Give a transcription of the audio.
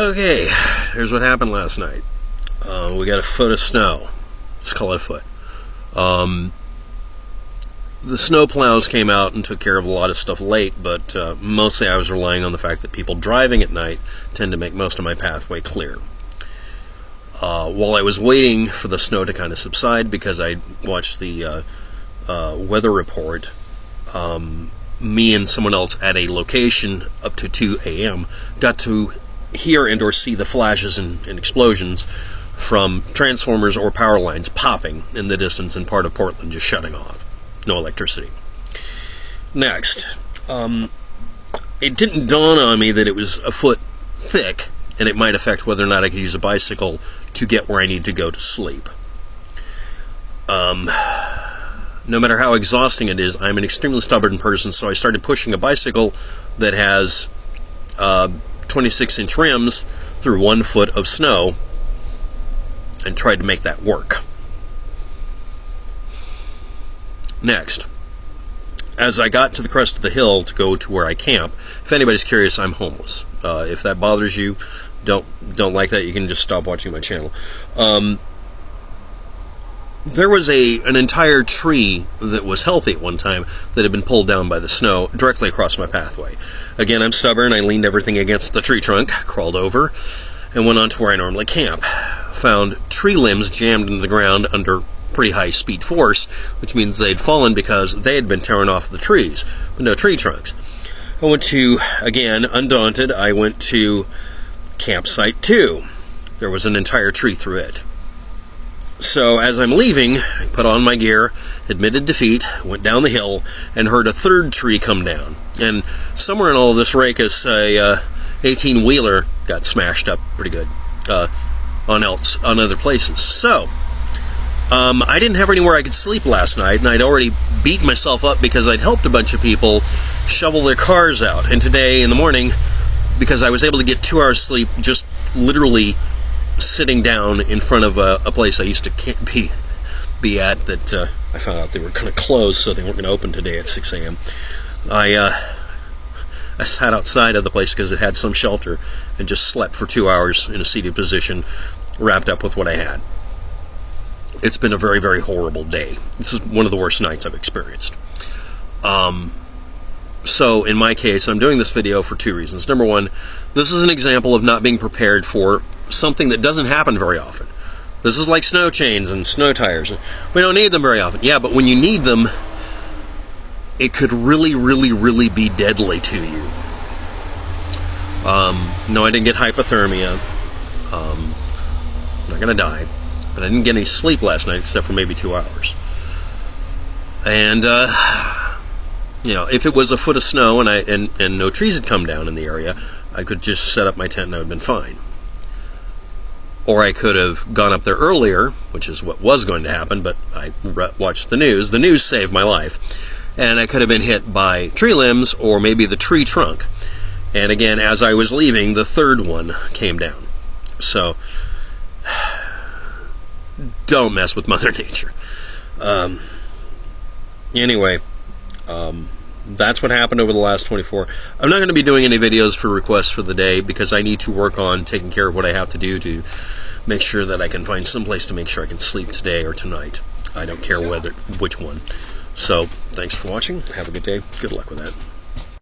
Okay, here's what happened last night. We got a foot of snow. Let's call it a foot. The snow plows came out and took care of a lot of stuff late, but mostly I was relying on the fact that people driving at night tend to make most of my pathway clear. While I was waiting for the snow to kind of subside, because I watched the weather report, me and someone else at a location up to 2 a.m. got to hear and or see the flashes and explosions from transformers or power lines popping in the distance in part of Portland, just shutting off. No electricity. Next, it didn't dawn on me that it was a foot thick and it might affect whether or not I could use a bicycle to get where I need to go to sleep. No matter how exhausting it is, I'm an extremely stubborn person, so I started pushing a bicycle that has 26-inch rims through 1 foot of snow and tried to make that work. Next, as I got to the crest of the hill to go to where I camp, if anybody's curious, I'm homeless. If that bothers you, don't like that, you can just stop watching my channel. There was an entire tree that was healthy at one time that had been pulled down by the snow directly across my pathway. Again, I'm stubborn. I leaned everything against the tree trunk, crawled over, and went on to where I normally camp. Found tree limbs jammed into the ground under pretty high speed force, which means they'd fallen because they had been torn off the trees, but no tree trunks. I went to, again, undaunted, I went to campsite 2. There was an entire tree through it. So as I'm leaving, I put on my gear, admitted defeat, went down the hill, and heard a third tree come down. And somewhere in all of this rakus, a 18-wheeler got smashed up pretty good on other places. So I didn't have anywhere I could sleep last night, and I'd already beat myself up because I'd helped a bunch of people shovel their cars out. And today in the morning, because I was able to get 2 hours sleep just literally sitting down in front of a place I used to be at that I found out they were going to close, so they weren't going to open today at 6 a.m. I sat outside of the place because it had some shelter and just slept for 2 hours in a seated position, wrapped up with what I had. It's been a very, very horrible day. This is one of the worst nights I've experienced. So, in my case, I'm doing this video for 2 reasons. Number one, this is an example of not being prepared for something that doesn't happen very often. This is like snow chains and snow tires. We don't need them very often. Yeah, but when you need them, it could really, really, really be deadly to you. No, I didn't get hypothermia. I'm not going to die. But I didn't get any sleep last night except for maybe 2 hours. And, you know, if it was a foot of snow and no trees had come down in the area, I could just set up my tent and I would have been fine. Or I could have gone up there earlier, which is what was going to happen, but I watched the news. The news saved my life. And I could have been hit by tree limbs or maybe the tree trunk. And again, as I was leaving, the third one came down. So don't mess with Mother Nature. Anyway, that's what happened over the last 24. I'm not going to be doing any videos for requests for the day because I need to work on taking care of what I have to do to make sure that I can find some place to make sure I can sleep today or tonight. I don't care which one. So, thanks for watching. Have a good day. Good luck with that.